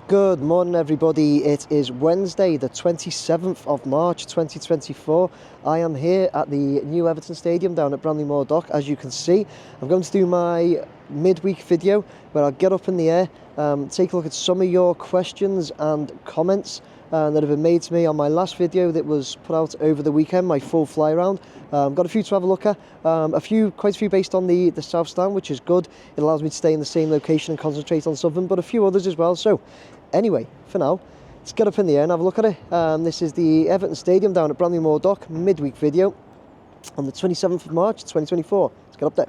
Good morning everybody, it is Wednesday the 27th of March 2024. I am here at the new Everton Stadium down at Bramley-Moore Dock. As you can see, I'm going to do my midweek video where I'll get up in the air, take a look at some of your questions and comments that have been made to me on my last video that was put out over the weekend, my full fly round. Got a few to have a look at, quite a few based on the South Stand, which is good. It allows me to stay in the same location and concentrate on something, but a few others as well. So anyway, for now, let's get up in the air and have a look at it. This is the Everton Stadium down at Bramley-Moore Dock, midweek video on the 27th of March 2024. Let's get up there.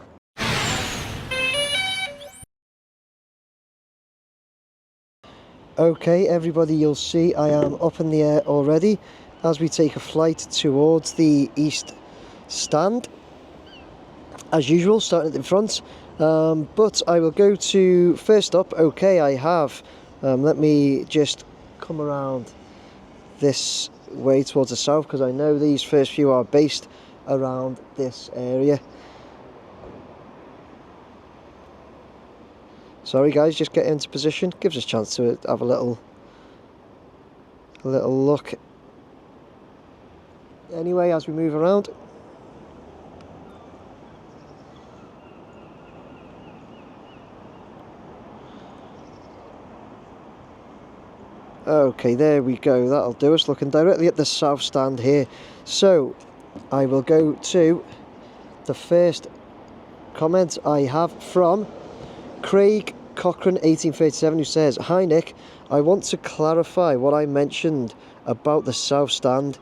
Okay, everybody, you'll see I am up in the air already as we take a flight towards the East Stand. As usual, starting at the front, but I will go to, first up, okay, I have, let me just come around this way towards the south, because I know these first few are based around this area. Sorry guys, just get into position, gives us a chance to have a little look. Anyway, as we move around, okay, there we go, that'll do us, looking directly at the South Stand here. So I will go to the first comment I have from Craig Cochran 1837, who says, "Hi Nick, I want to clarify what I mentioned about the South Stand.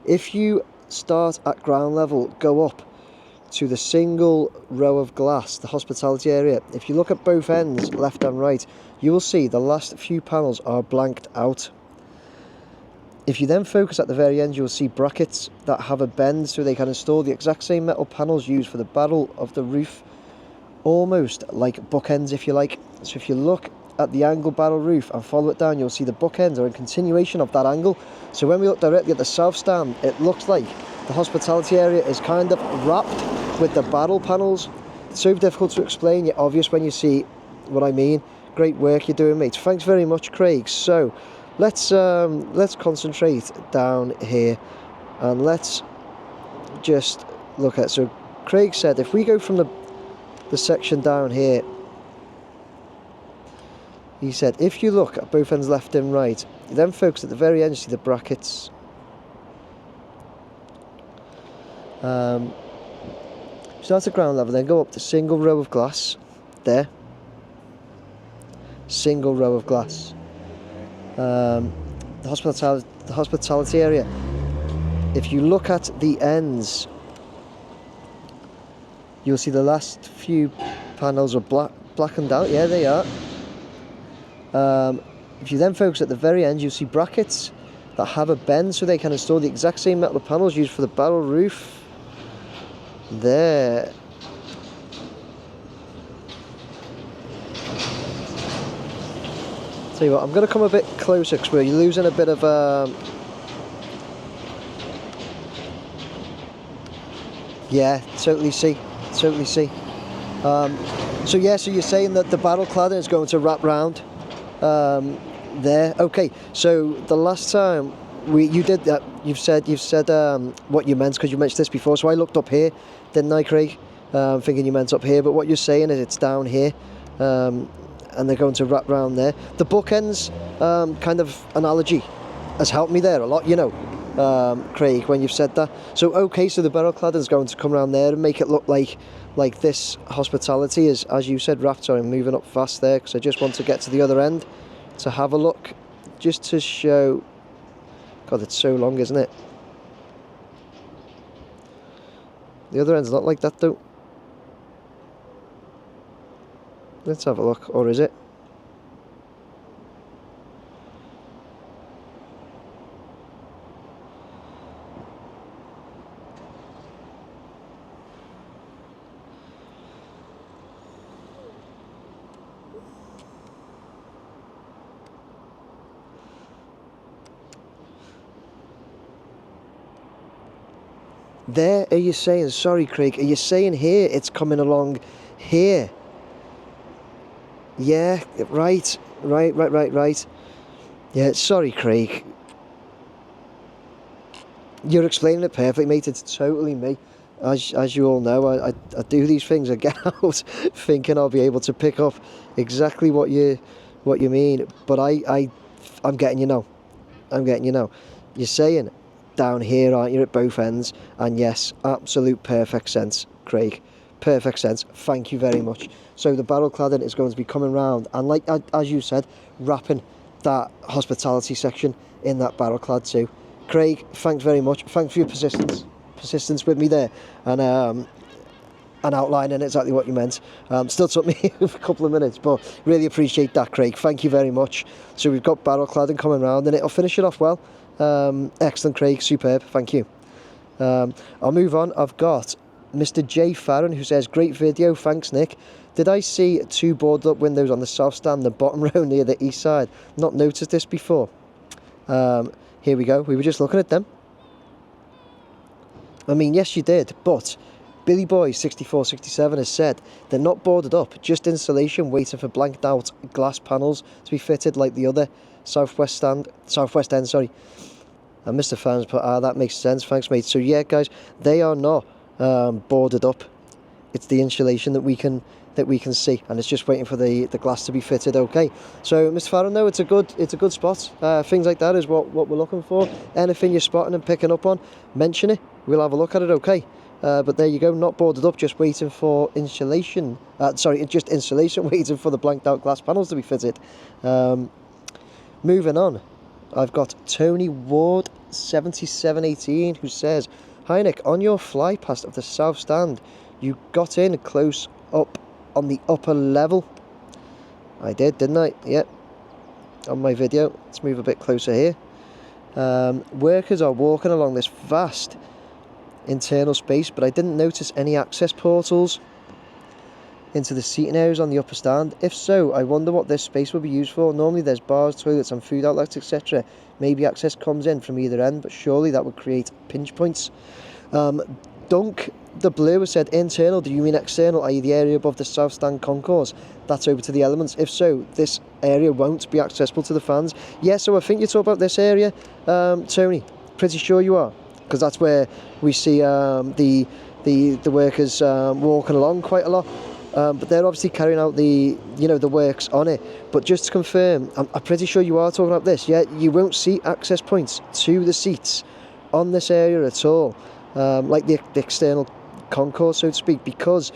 If you start at ground level, go up to the single row of glass, the hospitality area. If you look at both ends, left and right, you will see the last few panels are blanked out. If you then focus at the very end, you will see brackets that have a bend so they can install the exact same metal panels used for the barrel of the roof, almost like bookends if you like. So if you look at the angle barrel roof and follow it down, you'll see the bookends are a continuation of that angle. So when we look directly at the South Stand, it looks like the hospitality area is kind of wrapped with the barrel panels. It's so difficult to explain, yet obvious when you see what I mean. Great work you're doing, mate. Thanks very much, Craig. So let's concentrate down here and let's just look at. So Craig said if we go from the section down here, he said if you look at both ends, left and right, you then focus at the very end, you see the brackets. Start at ground level, then go up to single row of glass there, single row of glass. The hospitality area, if you look at the ends, you'll see the last few panels are blackened out. Yeah, they are. If you then focus at the very end, you'll see brackets that have a bend so they can install the exact same metal panels used for the barrel roof. There. Tell you what, I'm going to come a bit closer because we're losing a bit of yeah, totally see. So yeah, so you're saying that the barrel cladding is going to wrap round there. Okay, so the last time you did that, you've said what you meant, because you mentioned this before. So I looked up here, didn't I, Craig? Thinking you meant up here, but what you're saying is it's down here, and they're going to wrap round there. The bookends kind of analogy has helped me there a lot, you know, Craig, when you've said that. So okay, so the barrel cladding is going to come around there and make it look like this hospitality is, as you said, wrapped. Sorry, I'm moving up fast there because I just want to get to the other end to have a look, just to show. God, it's so long, isn't it? The other end's not like that though. Let's have a look, or is it? There, are you saying, sorry Craig, are you saying here it's coming along here? Yeah, right. Yeah, sorry, Craig. You're explaining it perfectly, mate. It's totally me. As you all know, I do these things. I get out thinking I'll be able to pick up exactly what you mean. But I'm getting you now. I'm getting you now. You're saying down here, aren't you, at both ends? And yes, absolute perfect sense, Craig. Perfect sense. Thank you very much. So the barrel cladding is going to be coming round, and like as you said, wrapping that hospitality section in that barrel clad too. Craig, thanks very much. Thanks for your persistence with me there, and outlining exactly what you meant. Still took me a couple of minutes, but really appreciate that, Craig. Thank you very much. So we've got barrel cladding coming round, and it'll finish it off well. Excellent, Craig. Superb. Thank you. I'll move on. I've got Mr. J. Farron, who says, great video. Thanks, Nick. Did I see 2 boarded up windows on the south stand, the bottom row near the east side? Not noticed this before. Here we go. We were just looking at them. I mean, yes, you did, but Billy Boy 6467 has said they're not boarded up, just insulation waiting for blanked out glass panels to be fitted like the other southwest end, sorry. And Mr. Fans put, that makes sense, thanks mate. So yeah, guys, they are not boarded up. It's the insulation that we can see, and it's just waiting for the glass to be fitted. Okay, so Mr. Farron, no, it's a good spot. Things like that is what we're looking for. Anything you're spotting and picking up on, mention it. We'll have a look at it. Okay, but there you go, not boarded up, just waiting for insulation. Just insulation waiting for the blanked out glass panels to be fitted. Moving on, I've got Tony Ward 7718 who says, hi Nick, on your fly past of the south stand, you got in close up on the upper level. I did, didn't I? Yep. On my video. Let's move a bit closer here. Workers are walking along this vast internal space, but I didn't notice any access portals into the seating areas on the upper stand. If so, I wonder what this space will be used for. Normally there's bars, toilets and food outlets, etc. Maybe access comes in from either end, but surely that would create pinch points. Dunk the Blue has said, internal, do you mean external, i.e. the area above the south stand concourse? That's over to the elements. If so, this area won't be accessible to the fans. Yeah, so I think you talk about this area, Tony. Pretty sure you are, because that's where we see the workers walking along quite a lot. But they're obviously carrying out the works on it. But just to confirm, I'm pretty sure you are talking about this. Yeah, you won't see access points to the seats on this area at all, like the external concourse, so to speak, because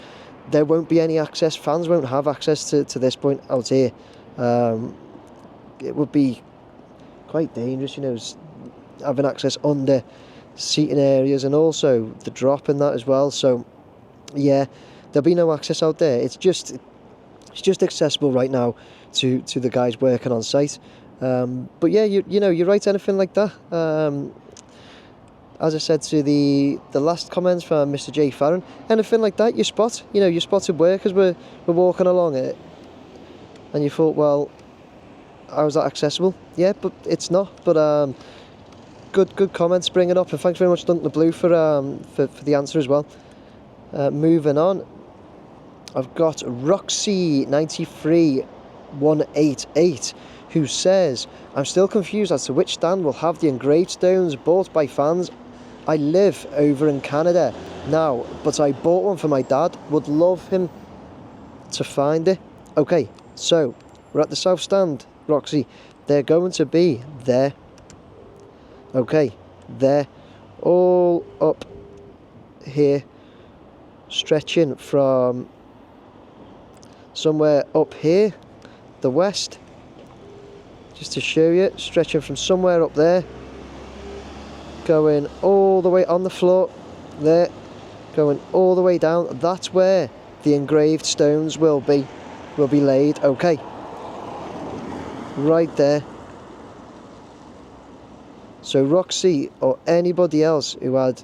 there won't be any access. Fans won't have access to this point out here. It would be quite dangerous, having access under seating areas, and also the drop in that as well. So yeah, there'll be no access out there. It's just accessible right now to the guys working on site. But yeah, you're right. Anything like that. As I said to the last comments from Mr. J. Farron, anything like that you spot, you spotted workers were walking along it, and you thought, well, how is that accessible? Yeah, but it's not. But good comments bringing up, and thanks very much, Dunk the Blue, for the answer as well. Moving on, I've got Roxy93188 who says, I'm still confused as to which stand will have the engraved stones bought by fans. I live over in Canada now, but I bought one for my dad. Would love him to find it. Okay, so we're at the south stand, Roxy. They're going to be there. Okay, they're all up here, stretching from somewhere up here, the west, just to show you, stretching from somewhere up there, going all the way on the floor there, going all the way down. That's where the engraved stones will be laid. Okay, right there. So Roxy, or anybody else who had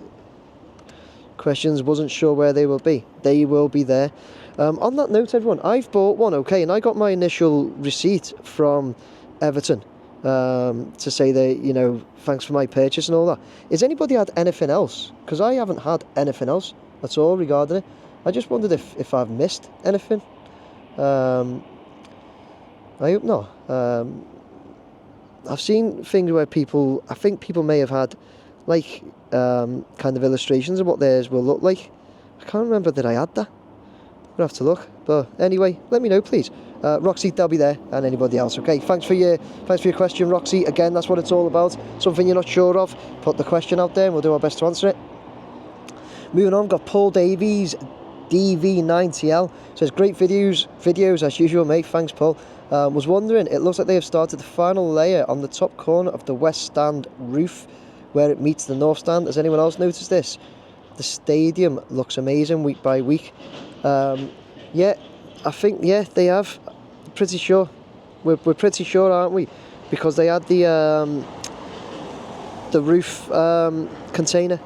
questions, wasn't sure where they will be there. On that note, everyone, I've bought one, okay, and I got my initial receipt from Everton to say that, thanks for my purchase and all that. Has anybody had anything else? Because I haven't had anything else at all regarding it. I just wondered if I've missed anything. I hope not. I've seen things where I think people may have had like kind of illustrations of what theirs will look like. I can't remember that I had that. I'll have to look. But anyway, let me know, please. Roxy, they'll be there, and anybody else. Okay, thanks for your question, Roxy. Again, that's what it's all about. Something you're not sure of, put the question out there, and we'll do our best to answer it. Moving on, got Paul Davies, DV9TL. Says, great videos as usual, mate. Thanks, Paul. Was wondering, it looks like they have started the final layer on the top corner of the west stand roof where it meets the north stand. Has anyone else noticed this? The stadium looks amazing week by week. Yeah, I think, yeah, they have. Pretty sure. We're pretty sure, aren't we? Because they had the roof container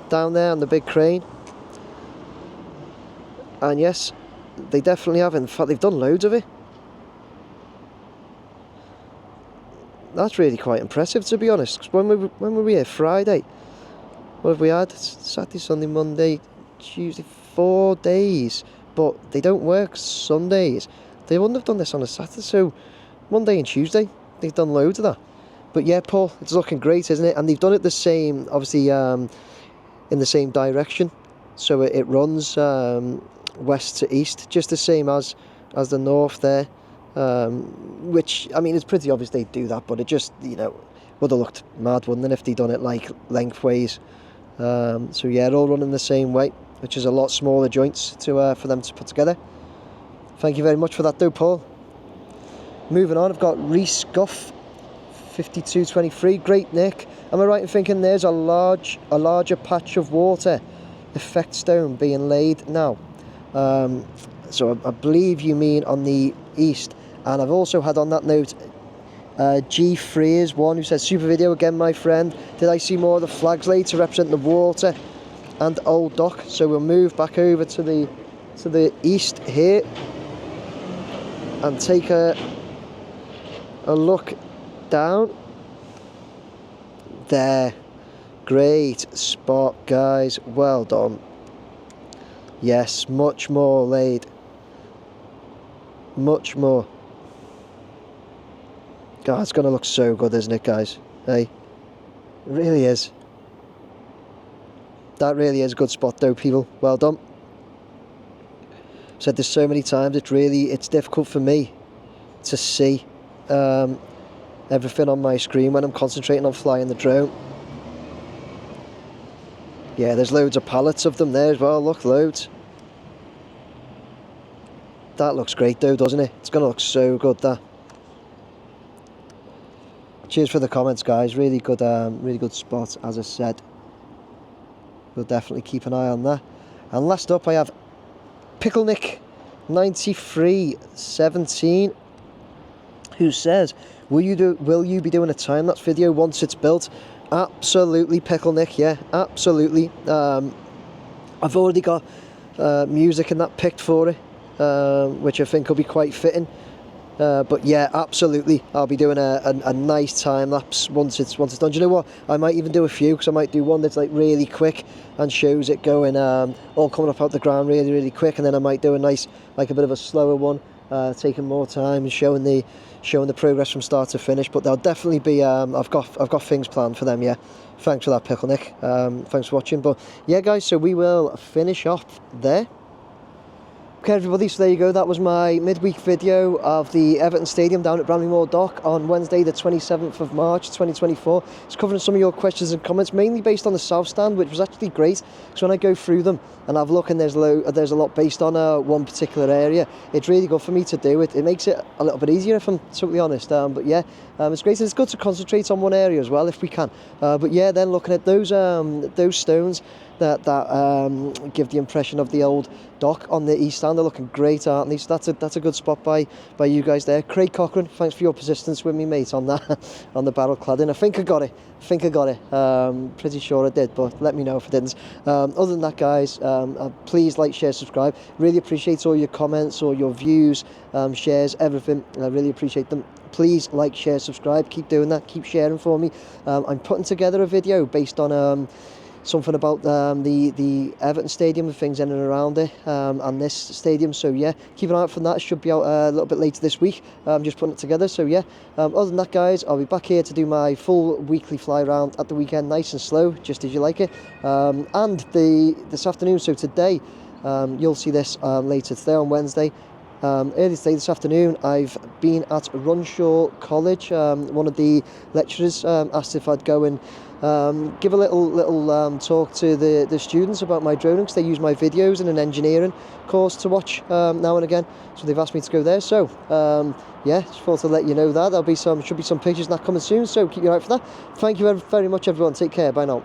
down there on the big crane. And yes, they definitely have. In fact, they've done loads of it. That's really quite impressive, to be honest. 'Cause when were we here? Friday. What have we had? Saturday, Sunday, Monday, Tuesday, 4 days. But they don't work Sundays. They wouldn't have done this on a Saturday, so Monday and Tuesday, they've done loads of that. But yeah, Paul, it's looking great, isn't it? And they've done it the same, obviously, in the same direction. So it runs west to east, just the same as the north there. Which, I mean, it's pretty obvious they do that, but it just, you know, would have looked mad, wouldn't it, if they'd done it like lengthways. So yeah, they're all running the same way, which is a lot smaller joints for them to put together. Thank you very much for that though, Paul. Moving on, I've got Reese Guff, 5223. Great, Nick. Am I right in thinking there's a larger patch of water effect stone being laid now? So I believe you mean on the east. And I've also had on that note G Frears one, who says, super video again, my friend. Did I see more of the flags laid to represent the water and old dock? So we'll move back over to the east here and take a look down there. Great spot, guys, well done. Yes, much more laid, much more. God, it's going to look so good, isn't it, guys? Hey, it really is. That really is a good spot though, people. Well done. Said this so many times, it's difficult for me to see everything on my screen when I'm concentrating on flying the drone. Yeah, there's loads of pallets of them there as well. Look, loads. That looks great though, doesn't it? It's going to look so good, that. Cheers for the comments, guys. Really good spot, as I said. We'll definitely keep an eye on that. And last up, I have Picklenik 9317, who says, will you be doing a time-lapse video once it's built? Absolutely, Picklenik. Yeah, absolutely. I've already got music and that picked for it, which I think will be quite fitting. But yeah, absolutely, I'll be doing a nice time lapse once it's done. Do you know what? I might even do a few, because I might do one that's like really quick and shows it going all coming up out the ground really quick, and then I might do a nice, like a bit of a slower one, taking more time and showing the progress from start to finish. But there'll definitely be I've got things planned for them. Yeah, thanks for that, Pickle Nick. Thanks for watching. But yeah, guys, so we will finish off there. Okay, everybody, so there you go. That was my midweek video of the Everton Stadium down at Bramley-Moore Dock on Wednesday, the 27th of March, 2024. It's covering some of your questions and comments, mainly based on the South Stand, which was actually great. So when I go through them and have a look, and there's a lot based on one particular area, it's really good for me to do it. It makes it a little bit easier, if I'm totally honest. But yeah, it's great. It's good to concentrate on one area as well, if we can. But yeah, then looking at those stones that give the impression of the old dock on the east stand, they're looking great, aren't they? So that's a good spot by you guys there. Craig Cochran, thanks for your persistence with me, mate, on that on the barrel cladding. I think I got it. Pretty sure I did, but let me know if I didn't. Other than that, guys, please like, share, subscribe. Really appreciate all your comments, all your views, shares, everything. I really appreciate them. Please like, share, subscribe. Keep doing that. Keep sharing for me. I'm putting together a video based on something about the Everton Stadium and things in and around it, and this stadium. So yeah, keep an eye out for that. It should be out a little bit later this week. I'm just putting it together. So yeah, other than that, guys, I'll be back here to do my full weekly fly around at the weekend, nice and slow, just as you like it. And this afternoon, so today, you'll see this later today on Wednesday. Early today, this afternoon, I've been at Runshaw College. One of the lecturers asked if I'd go and give a little talk to the students about my droning, because they use my videos in an engineering course to watch now and again. So they've asked me to go there. So yeah, just thought to let you know that should be some pictures and that coming soon. So keep your eye out for that. Thank you very much, everyone. Take care. Bye now.